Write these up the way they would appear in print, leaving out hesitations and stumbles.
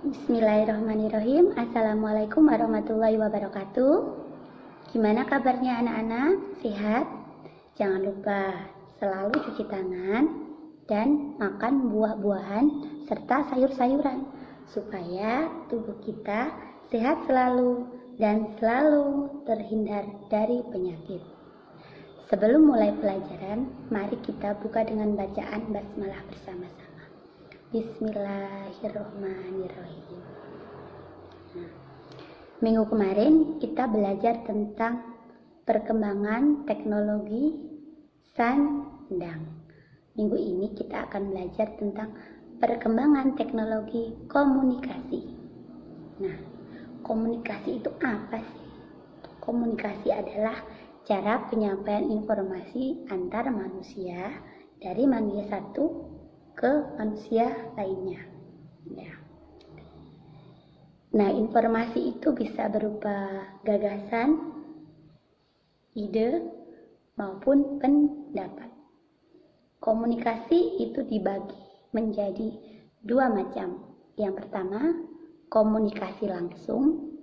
Bismillahirrahmanirrahim. Assalamualaikum warahmatullahi wabarakatuh. Gimana kabarnya anak-anak? Sehat? Jangan lupa selalu cuci tangan dan makan buah-buahan serta sayur-sayuran supaya tubuh kita sehat selalu dan selalu terhindar dari penyakit. Sebelum mulai pelajaran, mari kita buka dengan bacaan basmalah bersama-sama. Bismillahirrahmanirrahim. Minggu kemarin kita belajar tentang perkembangan teknologi sandang. Minggu ini kita akan belajar tentang perkembangan teknologi komunikasi. Nah, komunikasi itu apa sih? Komunikasi adalah cara penyampaian informasi antar manusia dari manusia satu ke manusia lainnya. Ya. Nah, informasi itu bisa berupa gagasan, ide, maupun pendapat. Komunikasi itu dibagi menjadi dua macam. Yang pertama, komunikasi langsung,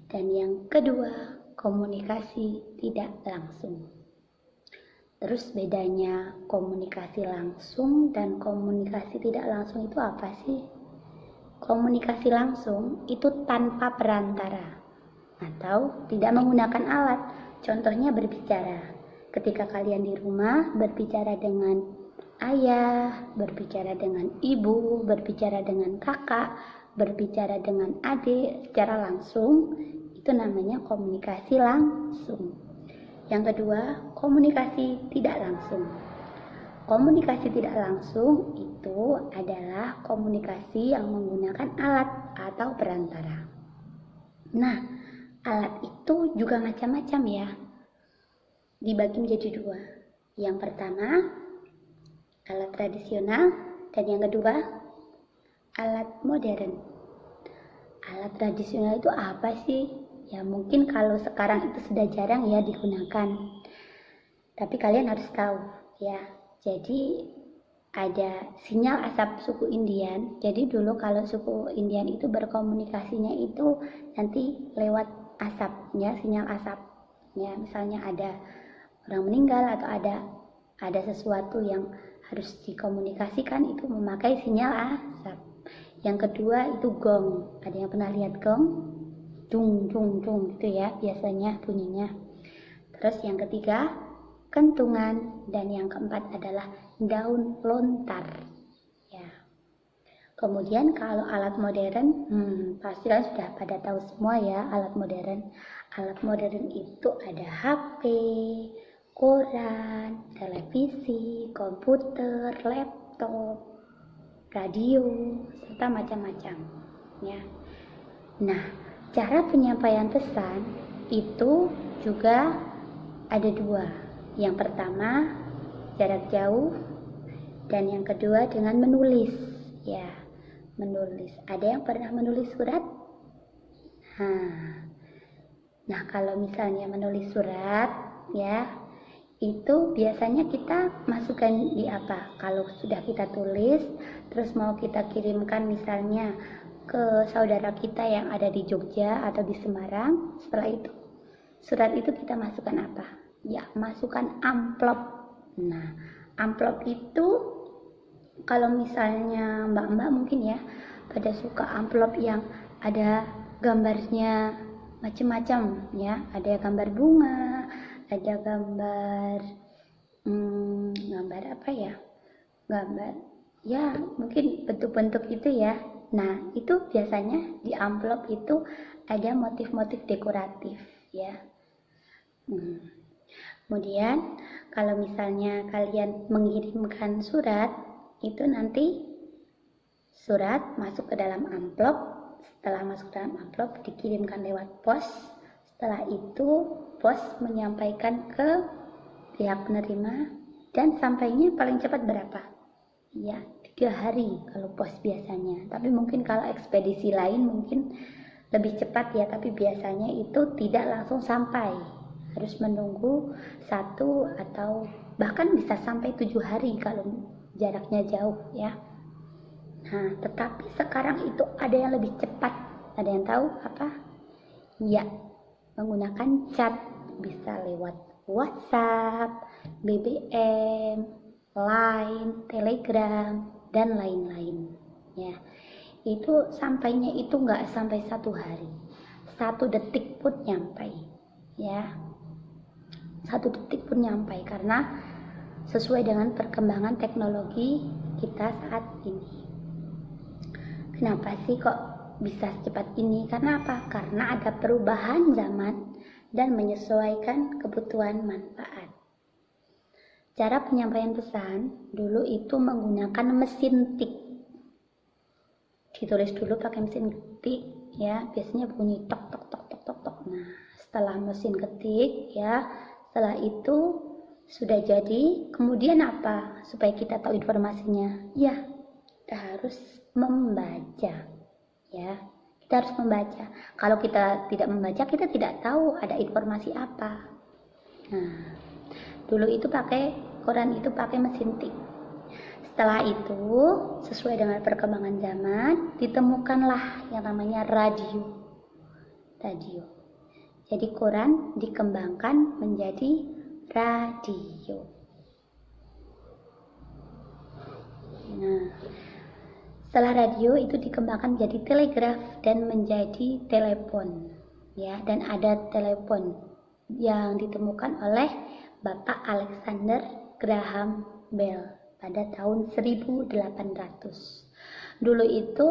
dan yang kedua, komunikasi tidak langsung. Terus bedanya komunikasi langsung dan komunikasi tidak langsung itu apa sih? Komunikasi langsung itu tanpa perantara atau tidak menggunakan alat. Contohnya berbicara. Ketika kalian di rumah berbicara dengan ayah, berbicara dengan ibu, berbicara dengan kakak, berbicara dengan adik secara langsung, itu namanya komunikasi langsung. Yang kedua, komunikasi tidak langsung. Komunikasi tidak langsung itu adalah komunikasi yang menggunakan alat atau perantara. Nah, alat itu juga macam-macam ya. Dibagi menjadi dua. Yang pertama, alat tradisional, dan yang kedua, alat modern. Alat tradisional itu apa sih? Ya mungkin kalau sekarang itu sudah jarang ya digunakan. Tapi kalian harus tahu ya. Jadi ada sinyal asap suku Indian. Jadi dulu kalau suku Indian itu berkomunikasinya itu nanti lewat asap ya, sinyal asap. Ya, misalnya ada orang meninggal atau ada sesuatu yang harus dikomunikasikan itu memakai sinyal asap. Yang kedua itu gong. Ada yang pernah lihat gong? Dung dung dung gitu ya biasanya bunyinya. Terus yang ketiga kentungan, dan yang keempat adalah daun lontar ya. Kemudian kalau alat modern, pasti sudah pada tahu semua ya alat modern. Alat modern itu ada HP, koran, televisi, komputer, laptop, radio, serta macam-macam ya. Nah, cara penyampaian pesan itu juga ada dua. Yang pertama jarak jauh, dan yang kedua dengan menulis ya, menulis. Ada yang pernah menulis surat? Nah, kalau misalnya menulis surat ya, itu biasanya kita masukkan di apa? Kalau sudah kita tulis terus mau kita kirimkan misalnya ke saudara kita yang ada di Jogja atau di Semarang, setelah itu surat itu kita masukkan apa? Ya, masukkan amplop. Nah, amplop itu kalau misalnya mbak-mbak mungkin ya pada suka amplop yang ada gambarnya macam-macam ya, ada gambar bunga, ada gambar gambar apa ya? Gambar ya, mungkin bentuk-bentuk itu ya. Nah, itu biasanya di amplop itu ada motif-motif dekoratif ya. Kemudian kalau misalnya kalian mengirimkan surat, itu nanti surat masuk ke dalam amplop. Setelah masuk ke dalam amplop dikirimkan lewat pos. Setelah itu pos menyampaikan ke pihak penerima, dan sampainya paling cepat berapa? Ya, 3 hari kalau pos biasanya. Tapi mungkin kalau ekspedisi lain mungkin lebih cepat ya, tapi biasanya itu tidak langsung sampai. Harus menunggu 1 atau bahkan bisa sampai 7 hari kalau jaraknya jauh ya. Nah, tetapi sekarang itu ada yang lebih cepat. Ada yang tahu apa? Ya, menggunakan chat, bisa lewat WhatsApp, BBM, Line, Telegram, dan lain-lain. Ya, itu sampainya itu nggak sampai 1 hari, 1 detik pun nyampai. Ya, 1 detik pun nyampai karena sesuai dengan perkembangan teknologi kita saat ini. Kenapa sih kok bisa secepat ini? Karena apa? Karena ada perubahan zaman dan menyesuaikan kebutuhan manfaat. Cara penyampaian pesan dulu itu menggunakan mesin tik. Ditulis dulu pakai mesin ketik, ya, biasanya bunyi tok tok tok tok tok tok. Nah, setelah mesin ketik, ya, setelah itu sudah jadi. Kemudian apa? Supaya kita tahu informasinya, ya, kita harus membaca, ya, kita harus membaca. Kalau kita tidak membaca, kita tidak tahu ada informasi apa. Nah, dulu itu pakai koran, itu pakai mesin tik. Setelah itu, sesuai dengan perkembangan zaman, ditemukanlah yang namanya radio. Jadi koran dikembangkan menjadi radio. Nah, setelah radio itu dikembangkan menjadi telegraf dan menjadi telepon, ya, dan ada telepon yang ditemukan oleh Bapak Alexander Graham Bell pada tahun 1800. Dulu itu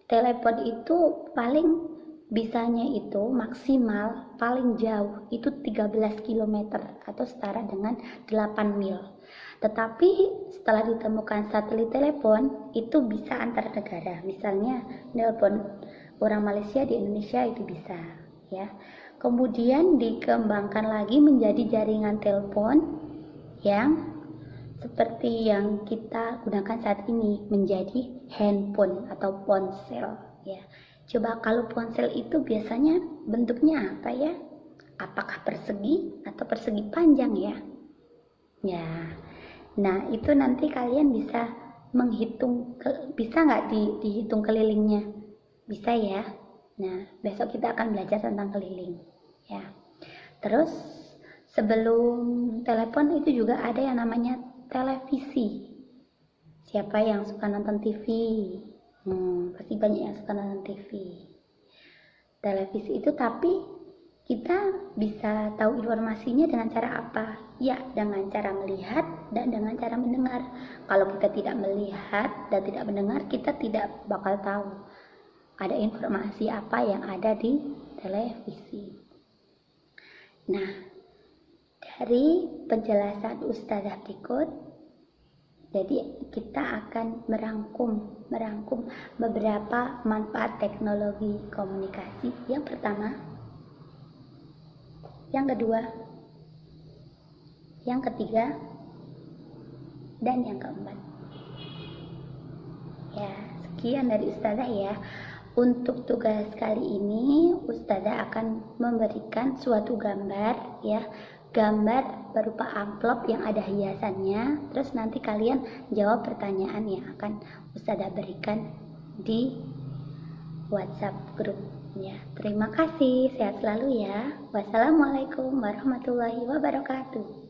telepon itu paling bisanya itu maksimal paling jauh itu 13 km atau setara dengan 8 mil. Tetapi setelah ditemukan satelit telepon itu bisa antar negara. Misalnya telepon orang Malaysia di Indonesia itu bisa, ya. Kemudian dikembangkan lagi menjadi jaringan telepon yang seperti yang kita gunakan saat ini, menjadi handphone atau ponsel, ya. Coba kalau ponsel itu biasanya bentuknya apa ya? Apakah persegi atau persegi panjang ya? Ya. Nah, itu nanti kalian bisa menghitung, bisa nggak dihitung kelilingnya? Bisa ya. Nah, besok kita akan belajar tentang keliling, ya. Terus sebelum telepon itu juga ada yang namanya televisi. Siapa yang suka nonton TV? Pasti banyak yang suka nonton TV. Televisi itu, tapi kita bisa tahu informasinya dengan cara apa? Ya, dengan cara melihat dan dengan cara mendengar. Kalau kita tidak melihat dan tidak mendengar, kita tidak bakal tahu ada informasi apa yang ada di televisi. Nah, dari penjelasan Ustazah berikut, jadi kita akan merangkum beberapa manfaat teknologi komunikasi. Yang pertama, yang kedua, yang ketiga, dan yang keempat. Ya, sekian dari Ustazah ya. Untuk tugas kali ini, Ustazah akan memberikan suatu gambar, ya, gambar berupa amplop yang ada hiasannya. Terus nanti kalian jawab pertanyaan yang akan Ustazah berikan di WhatsApp grup, ya. Terima kasih, sehat selalu ya. Wassalamualaikum warahmatullahi wabarakatuh.